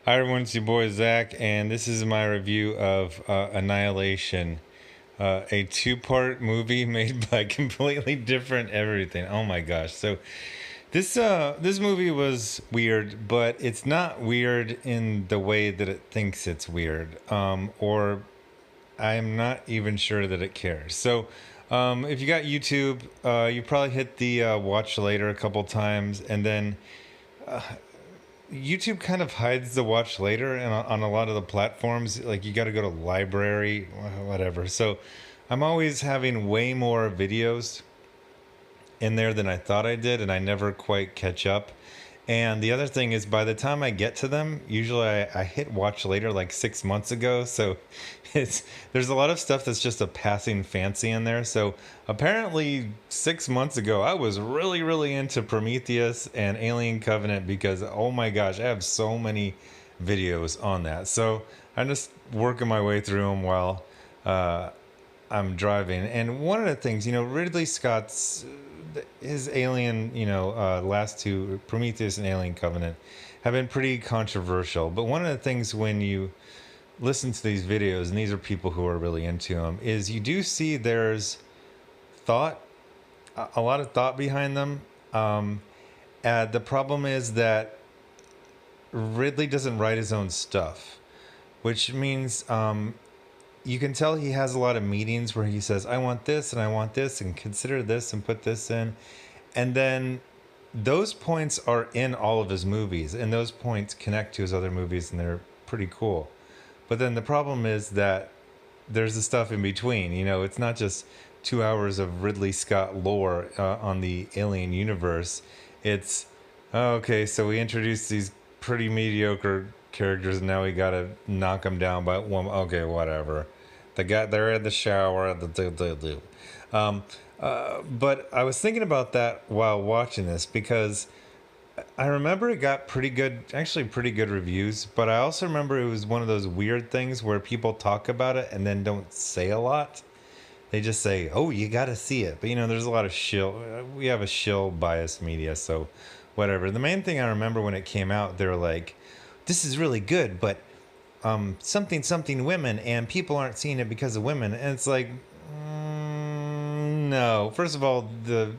Hi everyone, it's your boy Zach, and this is my review of Annihilation, a two-part movie made by completely different everything. Oh my gosh! So this movie was weird, but it's not weird in the way that it thinks it's weird, or I'm not even sure that it cares. So. If you got YouTube, you probably hit the watch later a couple times, and then YouTube kind of hides the watch later, and on a lot of the platforms, like you got to go to library, whatever. So I'm always having way more videos in there than I thought I did, and I never quite catch up. And the other thing is, by the time I get to them, usually I hit watch later like 6 months ago. So it's there's a lot of stuff that's just a passing fancy in there. So apparently 6 months ago, I was really into Prometheus and Alien Covenant because oh my gosh, I have so many videos on that. So I'm just working my way through them while uh, I'm driving. And one of the things, Ridley Scott's his Alien, last two, Prometheus and Alien Covenant, have been pretty controversial. But one of the things when you listen to these videos, and these are people who are really into them, is you do see there's thought, a lot of thought behind them. The problem is that Ridley doesn't write his own stuff, which means you can tell he has a lot of meetings where he says, I want this and I want this and consider this and put this in. And then those points are in all of his movies, and those points connect to his other movies, and they're pretty cool. But then the problem is that there's the stuff in between. It's not just 2 hours of Ridley Scott lore on the Alien universe. It's, oh, okay, so we introduced these pretty mediocre characters, and now we gotta knock them down by one. Okay, whatever. They're in the shower. But I was thinking about that while watching this because I remember it got actually pretty good reviews. But I also remember it was one of those weird things where people talk about it and then don't say a lot. They just say, "Oh, you got to see it." But there's a lot of shill. We have a shill bias media, so whatever. The main thing I remember when it came out, they were like, "This is really good, but something women, and people aren't seeing it because of women." And it's like, no. First of all, the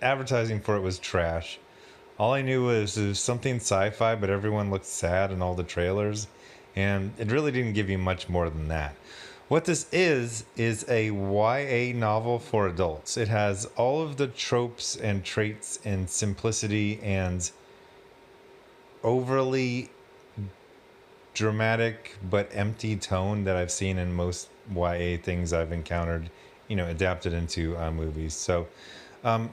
advertising for it was trash. All I knew was it was something sci-fi, but everyone looked sad in all the trailers, and it really didn't give you much more than that. What this is a YA novel for adults. It has all of the tropes and traits and simplicity and overly dramatic but empty tone that I've seen in most YA things I've encountered, adapted into movies. So, and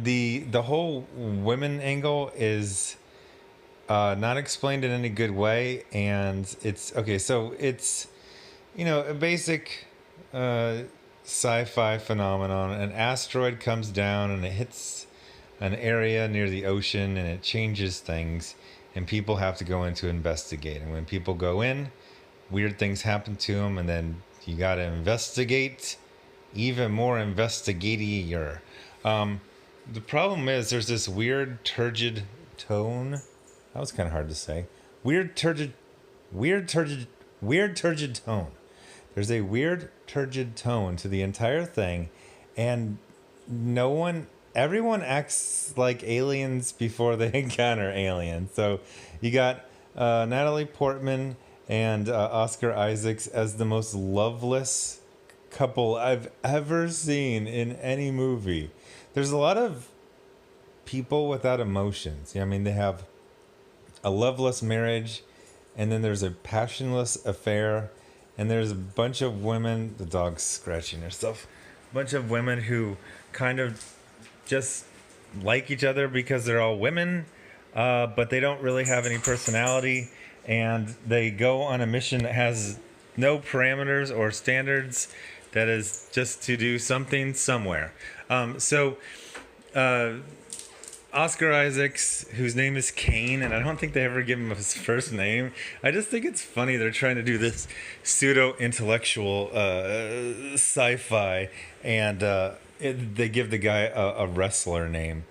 the whole women angle is not explained in any good way, and it's okay. So it's a basic sci-fi phenomenon. An asteroid comes down and it hits an area near the ocean, and it changes things, and people have to go in to investigate. And when people go in, weird things happen to them, and then you got to investigate even more investigatier. The problem is there's this weird turgid tone. That was kind of hard to say. Weird turgid, weird turgid tone. There's a weird turgid tone to the entire thing, and everyone acts like aliens before they encounter aliens. So you got Natalie Portman and Oscar Isaacs as the most loveless couple I've ever seen in any movie. There's a lot of people without emotions. I mean, they have a loveless marriage, and then there's a passionless affair, and there's a bunch of women, the dog's scratching herself, a bunch of women who kind of just like each other because they're all women, but they don't really have any personality, and they go on a mission that has no parameters or standards, that is just to do something somewhere. So Oscar Isaacs, whose name is Kane, and I don't think they ever give him his first name. I just think it's funny they're trying to do this pseudo-intellectual sci-fi, and they give the guy a wrestler name.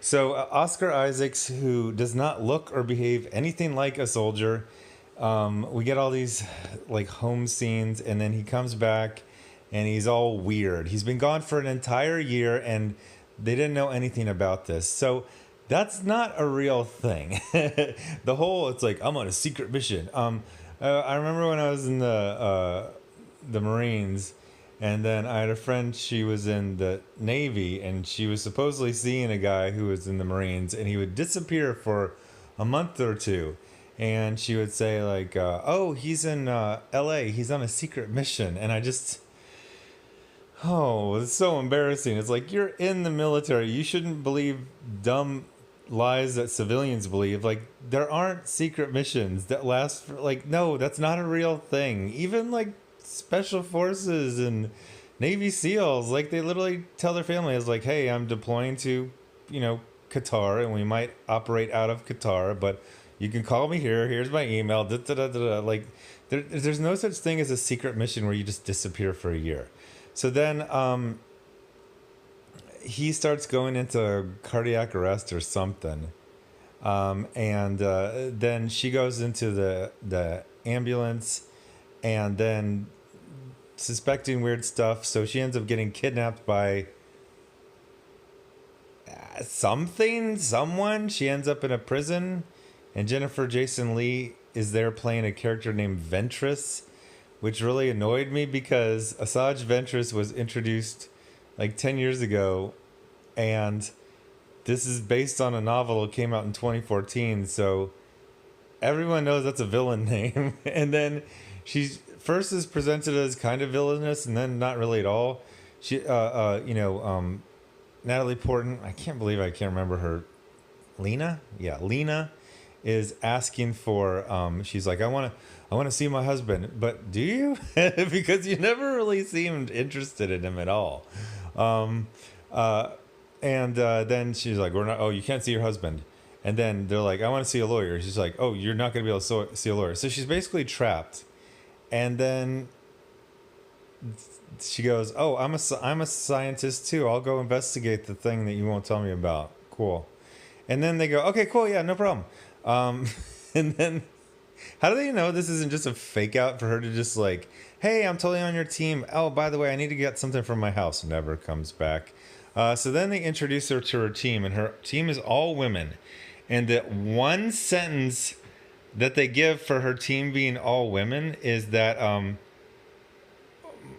So Oscar Isaacs, who does not look or behave anything like a soldier, we get all these like home scenes, and then he comes back, and he's all weird. He's been gone for an entire year, and they didn't know anything about this. So that's not a real thing. The whole it's like I'm on a secret mission. I remember when I was in the Marines, and then I had a friend, she was in the Navy, and she was supposedly seeing a guy who was in the Marines, and he would disappear for a month or two. And she would say, like, oh, he's in LA, he's on a secret mission. And I just, oh, it's so embarrassing. It's like, you're in the military. You shouldn't believe dumb lies that civilians believe. Like, there aren't secret missions that last for, like, no, that's not a real thing. Even, like, special forces and Navy SEALs, like, they literally tell their families, like, hey, I'm deploying to, Qatar, and we might operate out of Qatar, but you can call me here. Here's my email. Da, da, da, da, da. Like, there's no such thing as a secret mission where you just disappear for a year. So then he starts going into cardiac arrest or something. And then she goes into the ambulance, and then suspecting weird stuff. So she ends up getting kidnapped by someone. She ends up in a prison, and Jennifer Jason Leigh is there playing a character named Ventress, which really annoyed me because Asajj Ventress was introduced like 10 years ago, and this is based on a novel that came out in 2014, so everyone knows that's a villain name. And then she first is presented as kind of villainous, and then not really at all. She, Natalie Portman, I can't believe I can't remember her. Lena? Yeah, Lena is asking for, she's like, I want to see my husband. But do you? Because you never really seemed interested in him at all. And then she's like, we're not, oh, you can't see your husband. And then they're like, I want to see a lawyer. She's like, oh, you're not going to be able to see a lawyer. So she's basically trapped. And then she goes, oh, I'm a scientist too. I'll go investigate the thing that you won't tell me about. Cool. And then they go, okay, cool. Yeah, no problem. And then how do they know this isn't just a fake out for her to just like, hey, I'm totally on your team. Oh, by the way, I need to get something from my house. Never comes back. So then they introduce her to her team, and her team is all women. And the one sentence that they give for her team being all women is that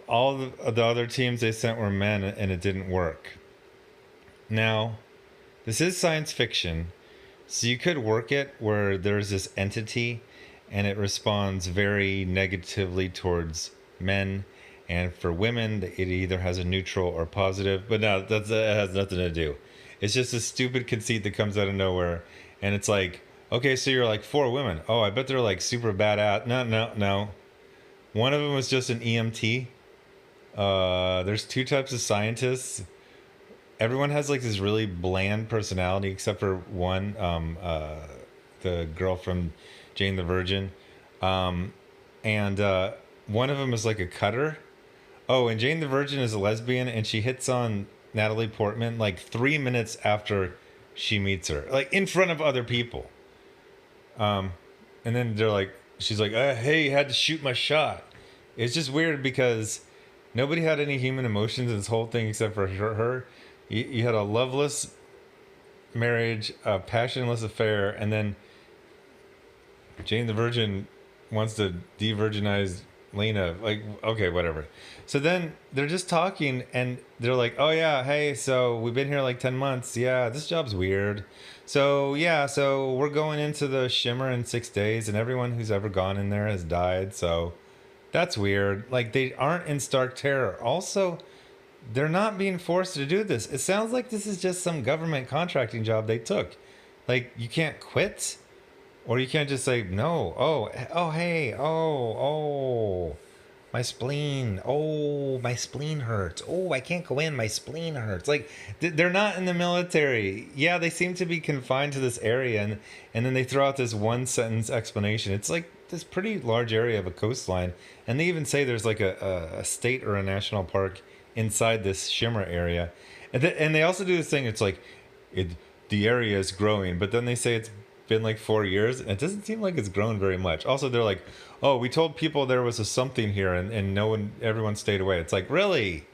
all the other teams they sent were men, and it didn't work. Now, this is science fiction, so you could work it where there's this entity and it responds very negatively towards men, and for women it either has a neutral or positive. But no, that has nothing to do. It's just a stupid conceit that comes out of nowhere, and it's like, okay, so you're like 4 women. Oh, I bet they're like super badass. No. One of them was just an EMT. There's 2 types of scientists. Everyone has like this really bland personality except for one, the girl from Jane the Virgin. And one of them is like a cutter. Oh, and Jane the Virgin is a lesbian, and she hits on Natalie Portman like 3 minutes after she meets her, like in front of other people. And then they're like, she's like, hey, had to shoot my shot. It's just weird because nobody had any human emotions in this whole thing except for her. You had a loveless marriage, a passionless affair, and then Jane the Virgin wants to de-virginize Lena. Like, okay, whatever. So then they're just talking, and they're like, oh yeah, hey, so we've been here like 10 months. Yeah, this job's weird. So yeah, so we're going into the Shimmer in 6 days, and everyone who's ever gone in there has died. So that's weird. Like, they aren't in stark terror. Also, they're not being forced to do this. It sounds like this is just some government contracting job they took. Like, you can't quit, or you can't just say no. Oh, hey, oh, my spleen. Oh, my spleen hurts. Oh, I can't go in. My spleen hurts. Like, they're not in the military. Yeah, they seem to be confined to this area, and then they throw out this one sentence explanation. It's like this pretty large area of a coastline, and they even say there's like a state or a national park inside this Shimmer area. And they also do this thing. It's like, the area is growing, but then they say it's been like 4 years, and it doesn't seem like it's grown very much. Also, they're like, oh, we told people there was a something here, and no one, everyone stayed away. It's like, really?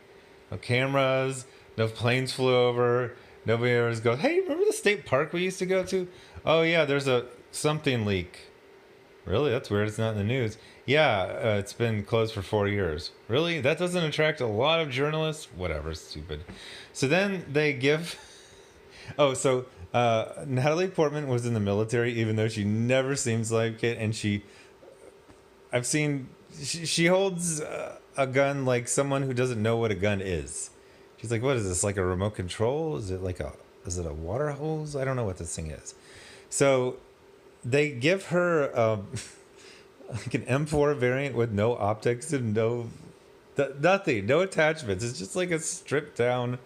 No cameras, no planes flew over, nobody ever goes, hey, remember the state park we used to go to? Oh yeah, there's a something leak. Really? That's weird. It's not in the news. Yeah, it's been closed for 4 years. Really? That doesn't attract a lot of journalists? Whatever, stupid. So then they give. Oh, so Natalie Portman was in the military, even though she never seems like it. And I've seen, she holds a gun like someone who doesn't know what a gun is. She's like, what is this? Like a remote control? Is it a water hose? I don't know what this thing is. So they give her like an M4 variant with no optics and nothing, no attachments. It's just like a stripped down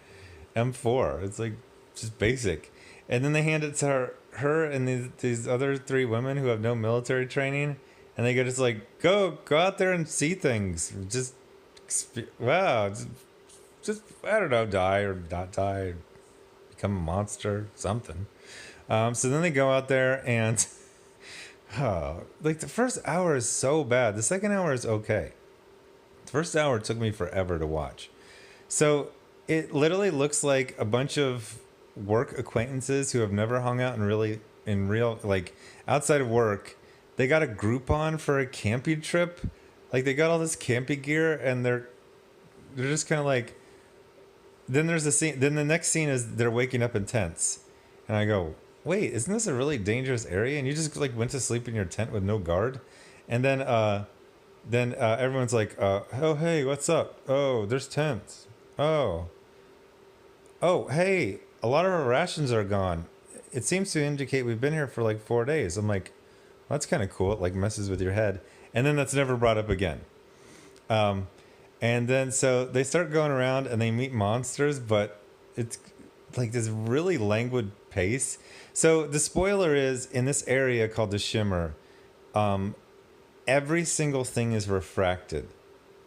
M4. It's like just basic. And then they hand it to her and these other three women who have no military training, and they go just like, go out there and see things. Just wow, just I don't know, die or not die, become a monster, something. So then they go out there and like the first hour is so bad. The second hour is okay. The first hour took me forever to watch. So it literally looks like a bunch of work acquaintances who have never hung out in real, like outside of work. They got a Groupon for a camping trip. Like they got all this camping gear and they're just kind of like, then there's a scene, then the next scene is they're waking up in tents. And I go, wait, isn't this a really dangerous area? And you just like went to sleep in your tent with no guard. And then everyone's like, oh, hey, what's up? Oh, there's tents. Oh, hey, a lot of our rations are gone. It seems to indicate we've been here for like 4 days. I'm like, well, that's kind of cool. It like messes with your head. And then that's never brought up again. And then so they start going around and they meet monsters, but it's like this really languid pace. So the spoiler is, in this area called the Shimmer, every single thing is refracted.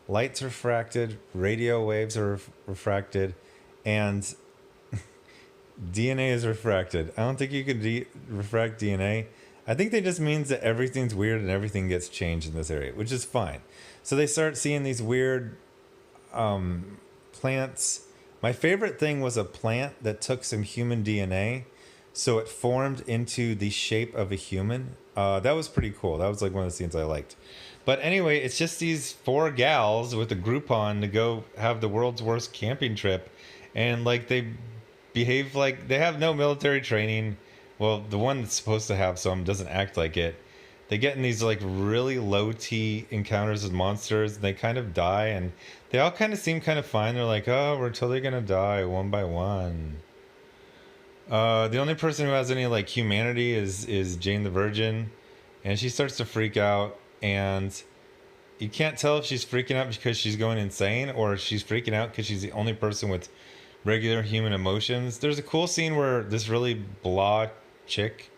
Light's refracted, radio waves are refracted, and DNA is refracted. I don't think you could refract DNA. I think that just means that everything's weird and everything gets changed in this area, which is fine. So they start seeing these weird plants. My favorite thing was a plant that took some human DNA, so it formed into the shape of a human. That was pretty cool. That was like one of the scenes I liked. But anyway, it's just these 4 gals with a Groupon to go have the world's worst camping trip, and like they behave like they have no military training. Well, the one that's supposed to have some doesn't act like it. They get in these like really low T encounters with monsters, and they kind of die, and they all kind of seem kind of fine. They're like, oh, we're totally gonna die one by one. The only person who has any like humanity is Jane the Virgin, and she starts to freak out, and you can't tell if she's freaking out because she's going insane or if she's freaking out because she's the only person with regular human emotions. There's a cool scene where this really blah chick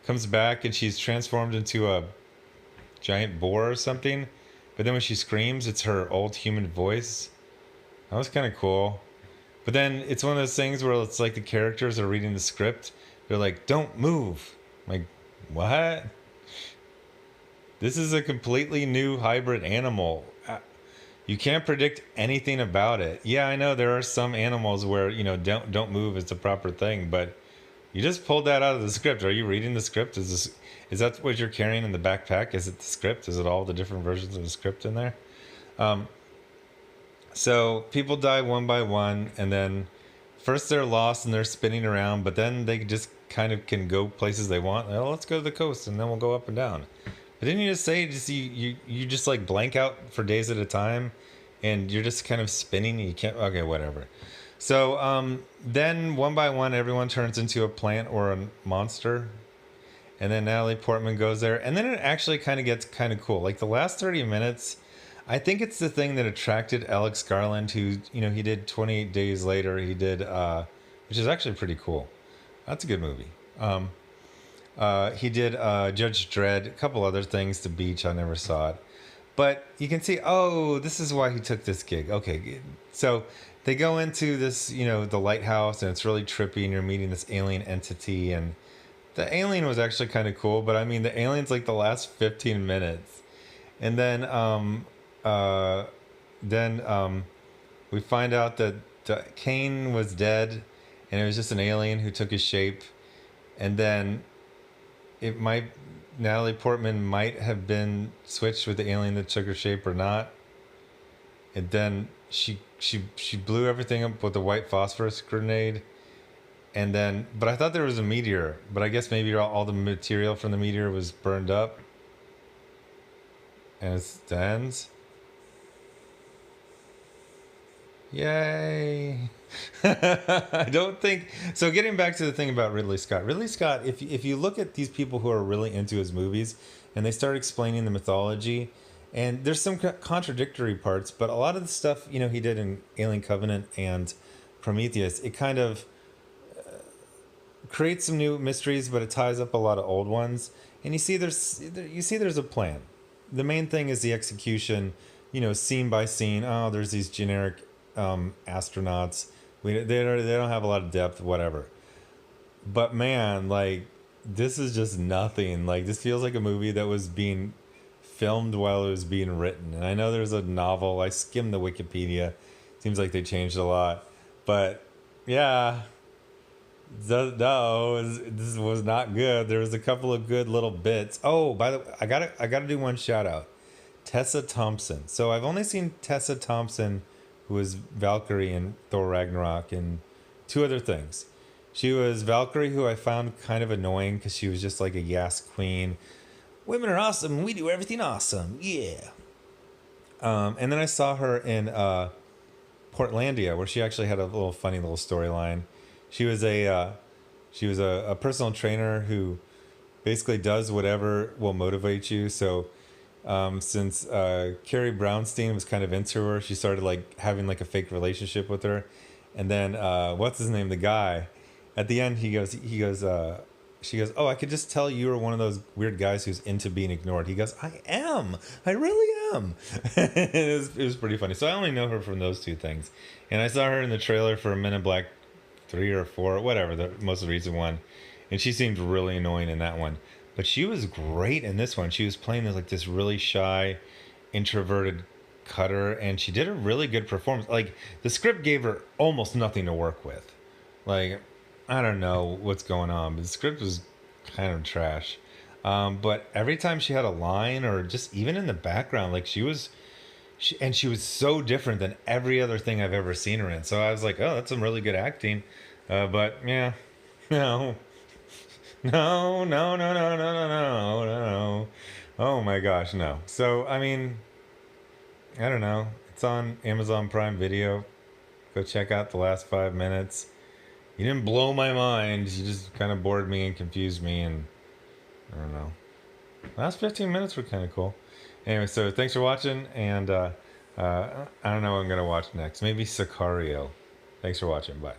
comes back and she's transformed into a giant boar or something, but then when she screams, it's her old human voice. That was kind of cool. But then it's one of those things where it's like the characters are reading the script. They're like, don't move. I'm like, what? This is a completely new hybrid animal. You can't predict anything about it. Yeah, I know there are some animals where, you know, don't move is the proper thing, but you just pulled that out of the script. Are you reading the script? Is that what you're carrying in the backpack? Is it the script? Is it all the different versions of the script in there? So people die one by one, and then first they're lost and they're spinning around, but then they just kind of can go places they want. Well, let's go to the coast and then we'll go up and down. But didn't you just say you just like blank out for days at a time, and you're just kind of spinning and you can't, okay, whatever. So then one by one everyone turns into a plant or a monster, and then Natalie Portman goes there, and then it actually kind of gets kind of cool. Like the last 30 minutes, I think it's the thing that attracted Alex Garland, who, you know, he did 28 Days Later. He did, which is actually pretty cool. That's a good movie. He did Judge Dredd, a couple other things. The Beach, I never saw it. But you can see, oh, this is why he took this gig. Okay, so they go into this, the lighthouse, and it's really trippy, and you're meeting this alien entity, and the alien was actually kind of cool, but I mean, the alien's like the last 15 minutes. And uh, then we find out that Kane was dead, and it was just an alien who took his shape. And then it might Natalie Portman might have been switched with the alien that took her shape or not. And then she blew everything up with a white phosphorus grenade. And then, but I thought there was a meteor, but I guess maybe all the material from the meteor was burned up. And it ends. Yay. I don't think so. Getting back to the thing about Ridley Scott, if you look at these people who are really into his movies and they start explaining the mythology, and there's some contradictory parts, but a lot of the stuff he did in Alien Covenant and Prometheus, it kind of creates some new mysteries, but it ties up a lot of old ones. And there's a plan. The main thing is the execution, scene by scene. Oh, there's these generic astronauts. They don't have a lot of depth, whatever. But man, like, this is just nothing. Like, this feels like a movie that was being filmed while it was being written. And I know there's a novel. I skimmed the Wikipedia. Seems like they changed a lot. But yeah, no, this was not good. There was a couple of good little bits. Oh, by the way, I gotta do one shout out. Tessa Thompson. So I've only seen Tessa Thompson, who was Valkyrie in Thor Ragnarok, and two other things. She was Valkyrie, who I found kind of annoying because she was just like a yes queen. Women are awesome. We do everything awesome. Yeah. And then I saw her in Portlandia, where she actually had a little funny little storyline. She was a personal trainer who basically does whatever will motivate you. So since Carrie Brownstein was kind of into her, she started like having like a fake relationship with her. And then what's his name, the guy, at the end she goes, oh, I could just tell you were one of those weird guys who's into being ignored. He goes, I really am. it was pretty funny. So I only know her from those two things. And I saw her in the trailer for Men in Black 3 or 4, whatever, the most recent one, and she seemed really annoying in that one. But she was great in this one. She was playing this really shy, introverted cutter, and she did a really good performance. Like, the script gave her almost nothing to work with. Like, I don't know what's going on, but the script was kind of trash. But every time she had a line, or just even in the background, like she was so different than every other thing I've ever seen her in. So I was like, oh, that's some really good acting. But yeah, no. No, no, no, no, no, no, no, no. Oh my gosh, no. So, I mean, I don't know. It's on Amazon Prime Video. Go check out the last 5 minutes. You didn't blow my mind. You just kind of bored me and confused me, and I don't know. Last 15 minutes were kind of cool. Anyway, so thanks for watching, and I don't know what I'm going to watch next. Maybe Sicario. Thanks for watching. Bye.